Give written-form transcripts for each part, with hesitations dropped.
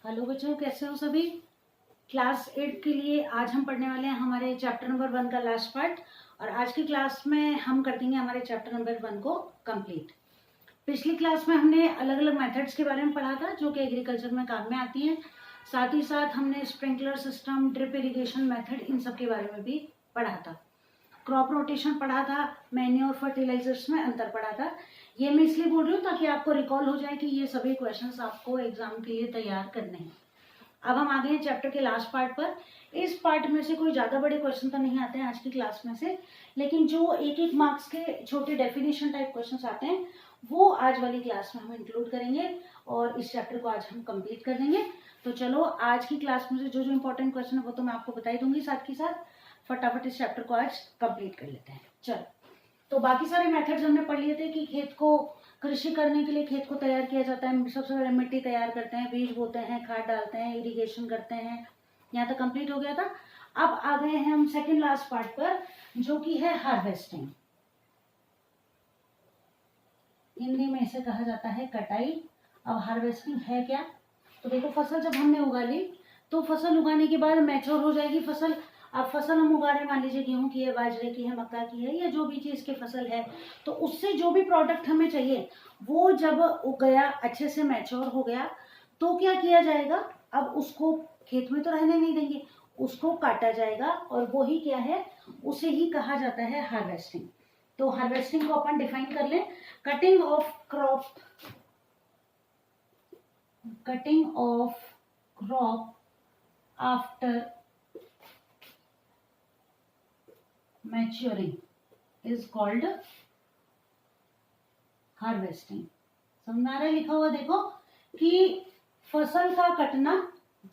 Hello बच्चों, कैसे हो सभी। क्लास 8 के लिए आज हम पढ़ने वाले हैं हमारे चैप्टर नंबर 1 का लास्ट पार्ट। और आज की क्लास में हम कर देंगे हमारे चैप्टर नंबर 1 को कंप्लीट। पिछली क्लास में हमने अलग अलग मेथड्स के बारे में पढ़ा था जो कि एग्रीकल्चर में काम में आती हैं। साथ ही साथ हमने sprinkler system, drip irrigation method, इन सब के बारे में भी पढ़ा था। क्रॉप रोटेशन पढ़ा था, मैन्योर फर्टिलाइजर्स में अंतर पढ़ा था। ये मैं इसलिए बोल रही हूँ ताकि आपको रिकॉल हो जाए कि ये सभी क्वेश्चंस आपको एग्जाम के लिए तैयार करने हैं। अब हम आ गए हैं चैप्टर के लास्ट पार्ट पर। इस पार्ट में से कोई ज़्यादा बड़े क्वेश्चन तो नहीं आते हैं आज की क्लास में से, लेकिन जो एक एक मार्क्स के छोटे डेफिनेशन टाइप क्वेश्चंस आते हैं वो आज वाली क्लास में हम इंक्लूड करेंगे और इस चैप्टर को आज हम कंप्लीट कर देंगे। तो चलो, आज की क्लास में से जो जो इंपॉर्टेंट क्वेश्चन है वो तो मैं आपको बता ही दूंगी, साथ ही साथ फटाफट इस चैप्टर को आज कंप्लीट कर लेते हैं। चलो, तो बाकी सारे मेथड्स हमने पढ़ लिए थे कि खेत को कृषि करने के लिए खेत को तैयार किया जाता है। सबसे पहले मिट्टी तैयार करते हैं, बीज बोते हैं, खाद डालते हैं, इरिगेशन करते हैं। यहाँ तक कंप्लीट हो गया था। अब आ गए हैं हम सेकंड लास्ट पार्ट पर, जो कि है हार्वेस्टिंग। हिंदी में इसे कहा जाता है कटाई। अब हार्वेस्टिंग है क्या? तो देखो, फसल जब हमने उगा ली तो फसल उगाने के बाद मैच्योर हो जाएगी फसल। अब फसल हम उगा रहे हैं, मान लीजिए गेहूं की है, बाजरे की है, मक्का की है, या जो भी चीज की फसल है, तो उससे जो भी प्रोडक्ट हमें चाहिए वो जब उग गया, अच्छे से मैच्योर हो गया, तो क्या किया जाएगा? अब उसको खेत में तो रहने नहीं देंगे, उसको काटा जाएगा। और वो ही क्या है, उसे ही कहा जाता है हार्वेस्टिंग। तो हार्वेस्टिंग को अपन डिफाइन कर लें। Cutting of crop after maturing is called harvesting. समझ आ रहा है लिखा हुआ? देखो कि फसल का कटना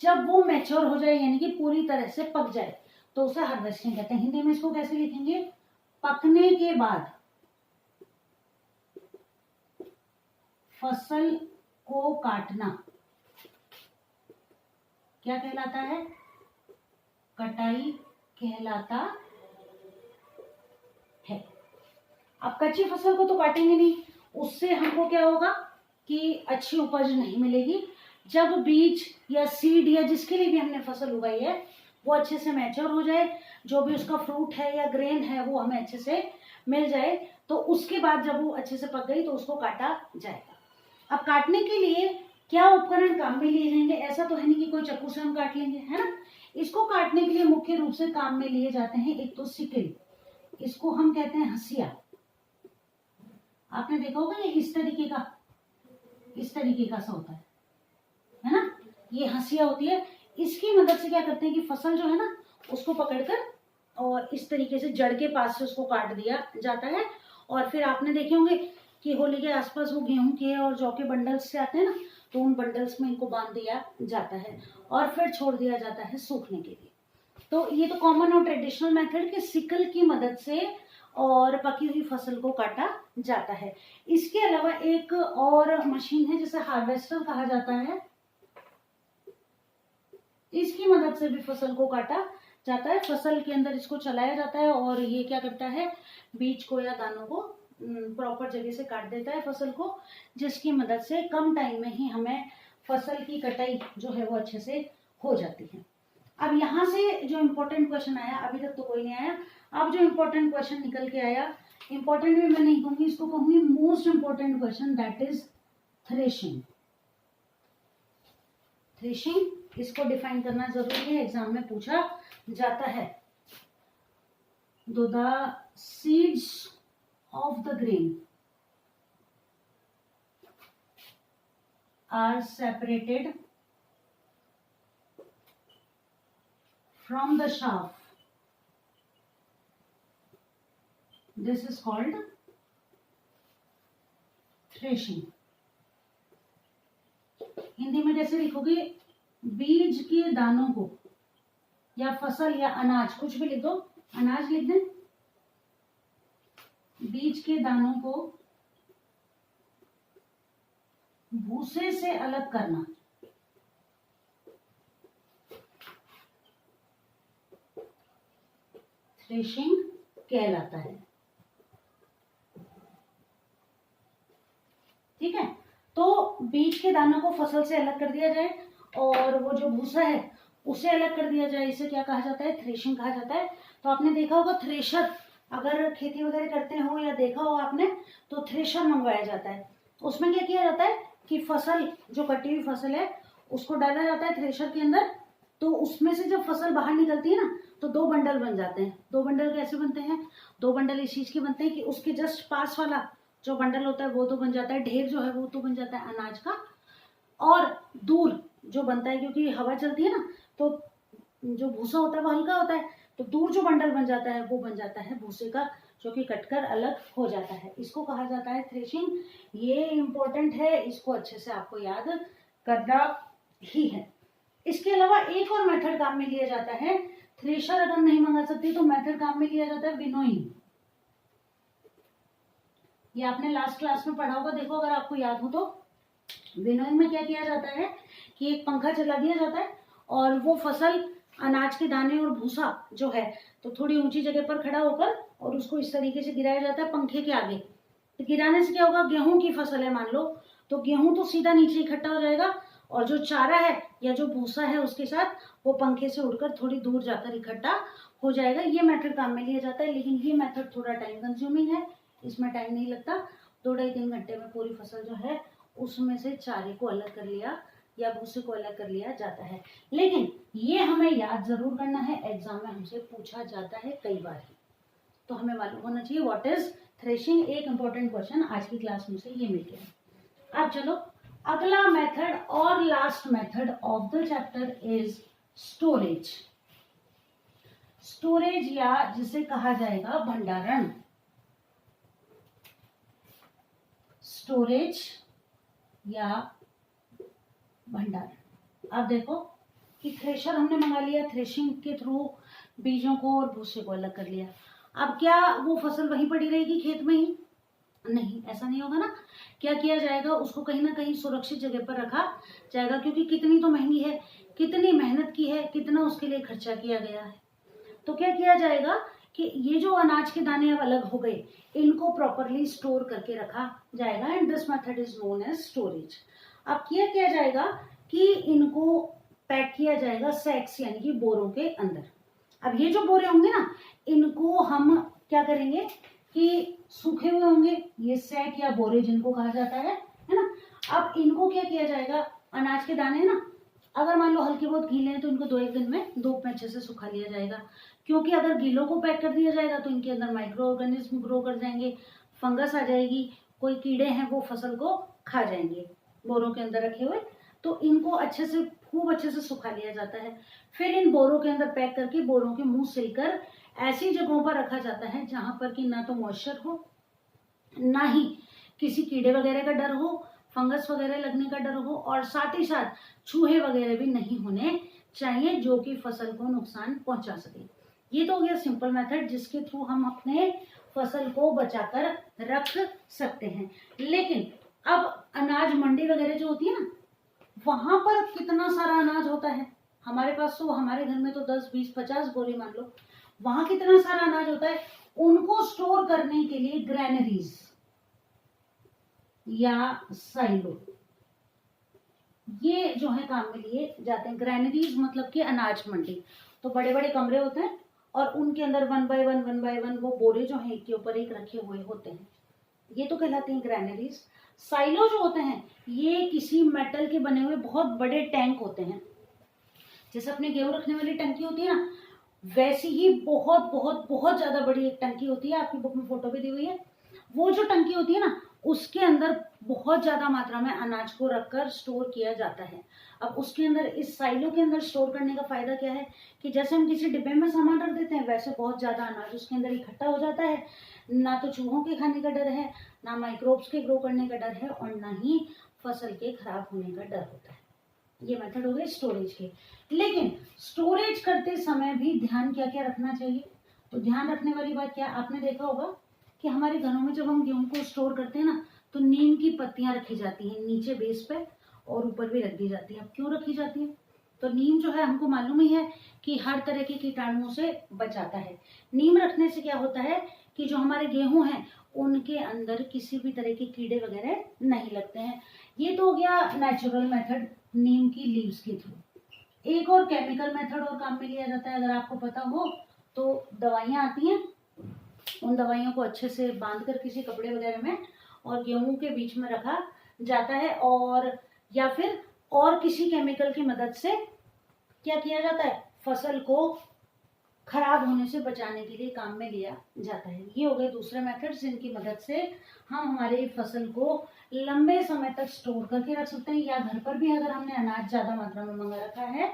जब वो मैच्योर हो जाए, यानी कि पूरी तरह से पक जाए, तो उसे हार्वेस्टिंग कहते हैं। हिंदी में इसको कैसे लिखेंगे? पकने के बाद फसल को काटना क्या कहलाता है? कटाई कहलाता है। अब कच्ची फसल को तो काटेंगे नहीं, उससे हमको क्या होगा कि अच्छी उपज नहीं मिलेगी। जब बीज या सीड या जिसके लिए भी हमने फसल उगाई है वो अच्छे से मैच्योर हो जाए, जो भी उसका फ्रूट है या ग्रेन है वो हमें अच्छे से मिल जाए, तो उसके बाद जब वो अच्छे से पक गई तो उसको काटा जाएगा। अब काटने के लिए क्या उपकरण काम में लिए जाएंगे? ऐसा तो है नहीं कि कोई चाकू से हम काट लेंगे, है ना। इसको काटने के लिए मुख्य रूप से काम में लिए जाते हैं एक तो सिकल, इसको हम कहते हैं हंसिया। आपने देखा होगा ये इस तरीके का सा होता है ना। ये हंसिया होती है। इसकी मदद से क्या करते हैं कि फसल जो है ना उसको पकड़कर और इस तरीके से जड़ के पास से उसको काट दिया जाता है। और फिर आपने देखे होंगे कि होली के आसपास वो गेहूं के और जौ के बंडल्स से आते हैं ना, तो उन बंडल्स में इनको बांध दिया जाता है और फिर छोड़ दिया जाता है सूखने के लिए। तो ये तो कॉमन और ट्रेडिशनल मेथड के सिकल की मदद से और पकी हुई फसल को काटा जाता है। इसके अलावा एक और मशीन है जिसे हार्वेस्टर कहा जाता है। इसकी मदद से भी फसल को काटा जाता है। फसल के अंदर इसको चलाया जाता है और ये क्या करता है, बीज को या दानों को प्रॉपर जगह से काट देता है फसल को, जिसकी मदद से कम टाइम में ही हमें फसल की कटाई जो है वो अच्छे से हो जाती है। अब यहाँ से जो इम्पोर्टेंट क्वेश्चन आया, अभी तक तो कोई नहीं आया, अब जो इम्पोर्टेंट क्वेश्चन निकल के आया, इम्पोर्टेंट भी मैं नहीं कहूंगी, इसको कहूंगी most important question, that is threshing. Threshing, इसको डिफाइन करना जरूरी है, एग्जाम में पूछा जाता है। The seeds of the grain are separated from the chaff, this is called threshing। Hindi में कैसे लिखोगे? बीज के दानों को या फसल या अनाज, कुछ भी लिख दो, अनाज लिख दें। बीज के दानों को भूसे से अलग करना थ्रेशिंग कहलाता है। ठीक है, तो बीज के दानों को फसल से अलग कर दिया जाए और वो जो भूसा है उसे अलग कर दिया जाए, इसे क्या कहा जाता है? थ्रेशिंग कहा जाता है। तो आपने देखा होगा थ्रेशर, अगर खेती वगैरह करते हो या देखा हो आपने, तो थ्रेशर मंगवाया जाता है। उसमें क्या किया जाता है कि फसल, जो कटी हुई फसल है उसको डाला जाता है थ्रेशर के अंदर। तो उसमें से जब फसल बाहर निकलती है ना, तो 2 बंडल बन जाते हैं। 2 बंडल कैसे बनते हैं? 2 बंडल इस चीज के बनते हैं कि उसके जस्ट पास वाला जो बंडल होता है वो तो बन जाता है, ढेर जो है वो तो बन जाता है अनाज का, और दूर जो बनता है, क्योंकि हवा चलती है ना तो जो भूसा होता है वो हल्का होता है, तो दूर जो बंडल बन जाता है वो बन जाता है भूसे का, जो कि कटकर अलग हो जाता है। इसको कहा जाता है थ्रेशिंग। ये इंपॉर्टेंट है, इसको अच्छे से आपको याद करना ही है। इसके अलावा एक और मेथड काम में लिया जाता है। थ्रेशर अगर नहीं मंगा सकती तो मेथड काम में लिया जाता है विनोइंग। ये आपने लास्ट क्लास में पढ़ा होगा, देखो अगर आपको याद हो तो। विनोइंग में क्या किया जाता है कि एक पंखा चला दिया जाता है और वो फसल, अनाज के दाने और भूसा जो है, तो थोड़ी ऊंची जगह पर खड़ा होकर और उसको इस तरीके से गिराया जाता है पंखे के आगे। तो गिराने से क्या होगा? गेहूं की फसल है मान लो, तो गेहूं तो सीधा नीचे इकट्ठा हो जाएगा और जो चारा है या जो भूसा है उसके साथ वो पंखे से उड़कर थोड़ी दूर जाकर इकट्ठा हो जाएगा। ये मेथड काम में लिया जाता है, लेकिन ये मेथड थोड़ा टाइम कंज्यूमिंग है, इसमें टाइम नहीं लगता। 2-2.5-3 घंटे में पूरी फसल जो है उसमें से चारे को अलग कर लिया या भूसे को अलग कर लिया जाता है। लेकिन ये हमें याद जरूर करना है, एग्जाम में हमसे पूछा जाता है कई बार ही, तो हमें मालूम होना चाहिए व्हाट इज थ्रेशिंग। एक इंपॉर्टेंट क्वेश्चन आज की क्लास में से ये मिल गया। अब चलो अगला मेथड और last method of the chapter is storage. Storage या जिसे कहा जाएगा भंडारण। स्टोरेज या भंडारण। अब देखो कि थ्रेशर हमने मंगा लिया, थ्रेशिंग के थ्रू बीजों को और भूसे को अलग कर लिया। अब क्या वो फसल वहीं पड़ी रहेगी खेत में ही? नहीं, ऐसा नहीं होगा ना। क्या किया जाएगा? उसको कहीं ना कहीं सुरक्षित जगह पर रखा जाएगा, क्योंकि कितनी तो महंगी है, कितनी मेहनत की है, कितना उसके लिए खर्चा किया गया है। तो क्या किया जाएगा कि ये जो अनाज के दाने अब अलग हो गए, इनको प्रॉपरली स्टोर करके रखा जाएगा, and this method is known as storage. अब किया जाएगा कि इनको पैक किया जाएगा सैक्स यानी कि बोरों के अंदर। अब ये जो बोरे होंगे ना, इनको हम क्या करेंगे कि सूखे हुए होंगे, ये सैक या बोरे जिनको कहा जाता है ना। अब इनको क्या किया जाएगा? अनाज के दाने ना, अगर मान लो हल्के बहुत गीले हैं तो इनको 2-1 दिन में धूप में अच्छे से सुखा लिया जाएगा, क्योंकि अगर गीलों को पैक कर दिया जाएगा तो इनके अंदर माइक्रो ऑर्गेनिज्म ग्रो कर जाएंगे, फंगस आ जाएगी, कोई कीड़े हैं वो फसल को खा जाएंगे बोरों के अंदर रखे हुए। तो इनको अच्छे से, खूब अच्छे से सुखा लिया जाता है। फिर इन बोरों के अंदर पैक करके बोरों के मुंह सिलकर ऐसी जगहों पर रखा जाता है जहां पर कि ना तो मॉइस्चर हो, ना ही किसी कीड़े वगैरह का डर हो, फंगस वगैरह लगने का डर हो, और साथ ही साथ चूहे वगैरह भी नहीं होने चाहिए जो कि फसल को नुकसान पहुंचा सके। ये तो हो गया सिंपल मेथड जिसके थ्रू हम अपने फसल को बचाकर रख सकते हैं। लेकिन अब अनाज मंडी वगैरह जो होती है ना, वहां पर कितना सारा अनाज होता है। हमारे पास तो, हमारे घर में तो 10, 20, 50 बोरी मान लो, वहां कितना सारा अनाज होता है। उनको स्टोर करने के लिए ग्रैनरीज या साइलो, ये जो है काम में लिए जाते हैं। ग्रैनरीज मतलब कि अनाज मंडी, तो बड़े बड़े कमरे होते हैं और उनके अंदर 1 बाय 1 वो बोरे जो है एक के ऊपर एक रखे हुए होते हैं, ये तो कहलाते हैं ग्रैनरीज। साइलो जो होते हैं ये किसी मेटल के बने हुए बहुत बड़े टैंक होते हैं, जैसे अपने गेहूं रखने वाली टंकी होती है ना, वैसी ही बहुत बहुत बहुत ज्यादा बड़ी एक टंकी होती है, आपकी बुक में फोटो भी दी हुई है। वो जो टंकी होती है ना, उसके अंदर बहुत ज्यादा मात्रा में अनाज को रखकर स्टोर किया जाता है। अब उसके अंदर, इस साइलो के अंदर स्टोर करने का फायदा क्या है कि जैसे हम किसी डिब्बे में सामान रख देते हैं, वैसे बहुत ज्यादा अनाज उसके अंदर इकट्ठा हो जाता है। ना तो चूहों के खाने का डर है, ना माइक्रोब्स के ग्रो करने का डर है, और ना ही फसल के खराब होने का डर होता है। ये मेथड हो गए स्टोरेज के। लेकिन स्टोरेज करते समय भी ध्यान क्या क्या रखना चाहिए? तो ध्यान रखने वाली बात क्या, आपने देखा होगा कि हमारे घरों में जब हम गेहूं को स्टोर करते हैं ना, तो नीम की पत्तियां रखी जाती हैं नीचे बेस पे, और ऊपर भी रख दी जाती है। अब क्यों रखी जाती है? तो नीम जो है हमको मालूम ही है कि हर तरह के कीटाणुओं से बचाता है। नीम रखने से क्या होता है कि जो हमारे गेहूं हैं उनके अंदर किसी भी तरह के कीड़े वगैरह नहीं लगते हैं। ये तो हो गया नेचुरल मेथड नीम की लीव्स के थ्रू। एक और केमिकल मेथड और काम में लिया जाता है, अगर आपको पता हो तो दवाइयाँ आती हैं, उन दवाइयों को अच्छे से बांध कर किसी कपड़े वगैरह में और गेहूं के बीच में रखा जाता है, और या फिर और किसी केमिकल की मदद से क्या किया जाता है, फसल को खराब होने से बचाने के लिए काम में लिया जाता है। ये हो गए दूसरे मेथड्स जिनकी मदद से हम हमारी फसल को लंबे समय तक स्टोर करके रख सकते हैं, या घर पर भी अगर हमने अनाज ज्यादा मात्रा में मंगा रखा है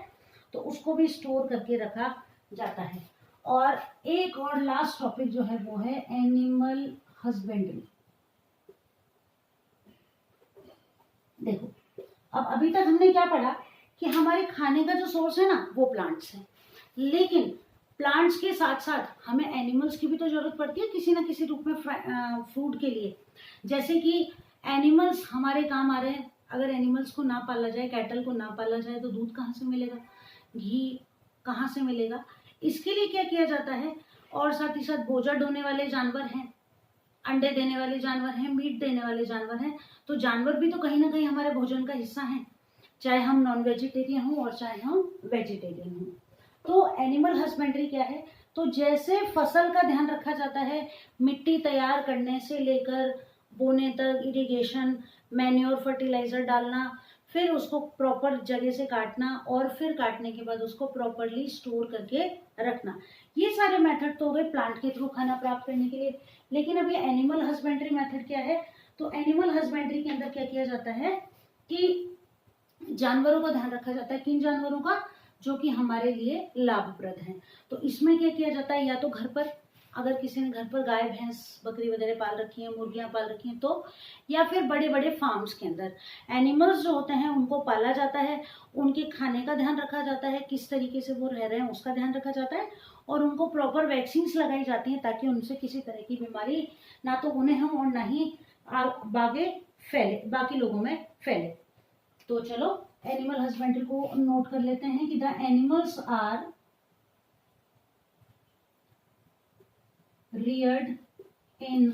तो उसको भी स्टोर करके रखा जाता है। और एक और लास्ट टॉपिक जो है वो है एनिमल हस्बेंड्री। देखो, अब अभी तक हमने क्या पढ़ा कि हमारे खाने का जो सोर्स है ना वो प्लांट्स है, लेकिन प्लांट्स के साथ साथ हमें एनिमल्स की भी तो जरूरत पड़ती है किसी ना किसी रूप में फूड के लिए। जैसे कि एनिमल्स हमारे काम आ रहे हैं, अगर एनिमल्स को ना पाला जाए, कैटल को ना पाला जाए तो दूध कहाँ से मिलेगा, घी कहाँ से मिलेगा। इसके लिए क्या किया जाता है, और साथ ही साथ बोझा ढोने वाले जानवर हैं, अंडे देने वाले जानवर हैं, मीट देने वाले जानवर हैं, तो जानवर भी तो कहीं ना कहीं हमारे भोजन का हिस्सा हैं, चाहे हम नॉन वेजिटेरियन हों और चाहे हम वेजिटेरियन हों। तो एनिमल हस्बेंड्री क्या है, तो जैसे फसल का ध्यान रखा जाता है, मिट्टी तैयार करने से लेकर बोने तक, इरिगेशन, मैन्योर, फर्टिलाइजर डालना, फिर उसको प्रॉपर जगह से काटना, और फिर काटने के बाद उसको प्रॉपरली स्टोर करके रखना, ये सारे मेथड तो हो गए प्लांट के थ्रू खाना प्राप्त करने के लिए। लेकिन अभी एनिमल हस्बेंड्री मेथड क्या है, तो एनिमल हस्बेंड्री के अंदर क्या किया जाता है कि जानवरों का ध्यान रखा जाता है। किन जानवरों का, जो कि हमारे लिए लाभप्रद हैं। तो इसमें क्या किया जाता है, या तो घर पर, अगर किसी ने घर पर गाय भैंस बकरी वगैरह पाल रखी है, मुर्गियां पाल रखी हैं तो, या फिर बड़े बड़े फार्म्स के अंदर एनिमल्स जो होते हैं उनको पाला जाता है, उनके खाने का ध्यान रखा जाता है, किस तरीके से वो रह रहे हैं उसका ध्यान रखा जाता है, और उनको प्रॉपर वैक्सीन्स लगाई जाती हैं ताकि उनसे किसी तरह की बीमारी ना तो उन्हें हो और ना ही बाकी लोगों में फैले। तो चलो एनिमल हस्बेंड्री को नोट कर लेते हैं कि the animals are reared in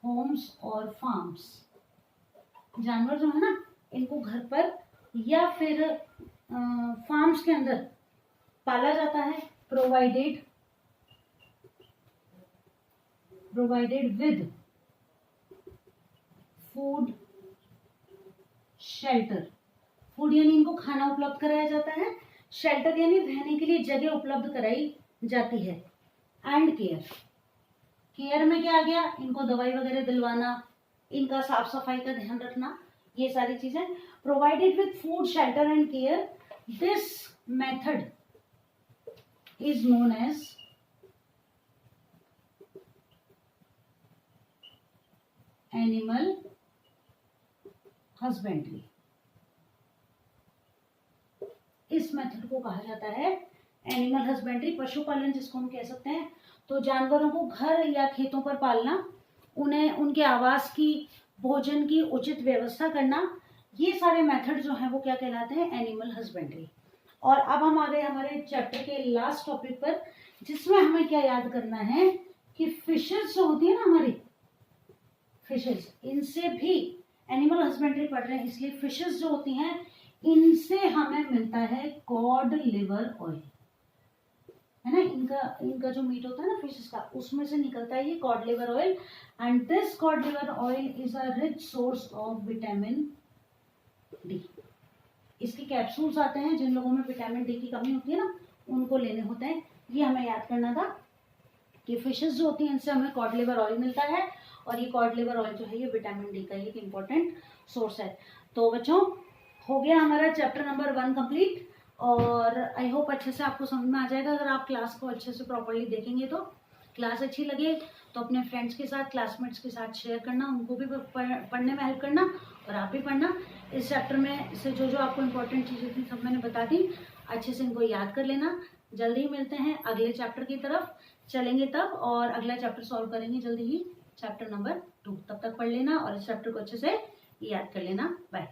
homes और farms। जानवर जो है ना इनको घर पर या फिर फार्म्स के अंदर पाला जाता है, provided with food shelter. Food यानी इनको खाना उपलब्ध कराया जाता है, शेल्टर यानी रहने के लिए जगह उपलब्ध कराई जाती है, एंड केयर में क्या आ गया, इनको दवाई वगैरह दिलवाना, इनका साफ सफाई का ध्यान रखना, ये सारी चीजें। Provided with food shelter and care, this method is known as animal husbandry. इस मेथड को कहा जाता है एनिमल हस्बेंड्री, पशुपालन जिसको हम कह सकते हैं। तो जानवरों को घर या खेतों पर पालना, उन्हें उनके आवास की, भोजन की उचित व्यवस्था करना, ये सारे मेथड जो हैं वो क्या कहलाते हैं, एनिमल हस्बेंड्री। और अब हम आ गए हमारे चैप्टर के लास्ट टॉपिक पर, जिसमें हमें क्या याद करना है कि फिशेस जो होती है ना हमारी, फिशेस, इनसे भी एनिमल हस्बेंड्री पढ़ रहे हैं इसलिए फिशेस जो होती हैं इनसे हमें मिलता है कॉड लिवर ऑयल, है ना। इनका जो मीट होता है ना फिशेस का, उसमें से निकलता है ये cod liver oil, and this cod liver oil is a rich source of vitamin D. इसके कैप्सूल्स आते हैं, जिन लोगों में विटामिन डी की कमी होती है ना उनको लेने होते हैं। ये हमें याद करना था कि फिशेस जो होती हैं इनसे हमें कॉड लिवर ऑयल मिलता है, और ये कॉड लिवर ऑयल जो है ये विटामिन डी का एक इम्पोर्टेंट सोर्स है। तो बच्चों, हो गया हमारा चैप्टर नंबर 1 कंप्लीट, और आई होप अच्छे से आपको समझ में आ जाएगा। अगर आप क्लास को अच्छे से प्रॉपरली देखेंगे तो, क्लास अच्छी लगे तो अपने फ्रेंड्स के साथ, क्लासमेट्स के साथ शेयर करना, उनको भी पढ़ने में हेल्प करना, और आप भी पढ़ना। इस चैप्टर में से जो जो आपको इम्पोर्टेंट चीज़ें थी सब मैंने बता दी, अच्छे से इनको याद कर लेना। जल्दी ही मिलते हैं अगले चैप्टर की तरफ चलेंगे तब, और अगला चैप्टर सॉल्व करेंगे जल्दी ही, चैप्टर नंबर 2। तब तक पढ़ लेना और इस चैप्टर को अच्छे से याद कर लेना। बाय।